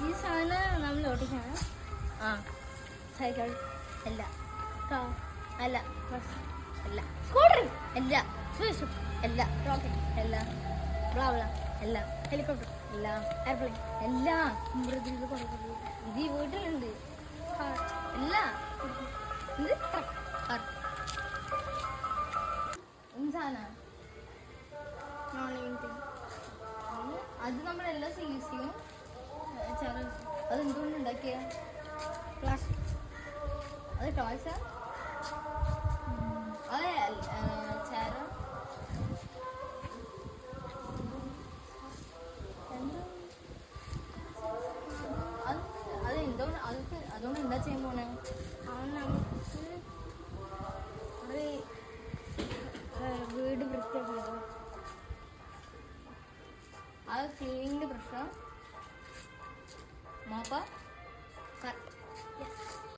ഈ സാധനം നമ്മൾ ഓടിക്കണം. ആ സൈക്കിൾ അല്ല, അല്ല, അല്ല, സ്കൂട്ടർ അല്ല, അല്ല, റോക്കറ്റ് അല്ല, ബ്ലാബ്ല അല്ല, ഹെലികോപ്റ്റർ അല്ല, എയർപ്ലെയിൻ അല്ല, ഇത് ഈ വീട്ടിലുണ്ട് അല്ല, ഇത് കാർ. സാധനം അത് നമ്മളെല്ലാം യൂസ് ചെയ്യും. അത് എന്തുകൊണ്ട് ഉണ്ടാക്കിയ പ്ലാസ്റ്റിക്? അത് ടോയ്സാ? അത് ചേര അത് എന്തുകൊണ്ട് അതുകൊണ്ട് എന്താ ചെയ്യാൻ പോണേ? വീട് വൃത്തിയാക്കുന്നത്. അത് ക്ലീനിങ്ങിന്റെ പ്രശ്നം. മോപ്പ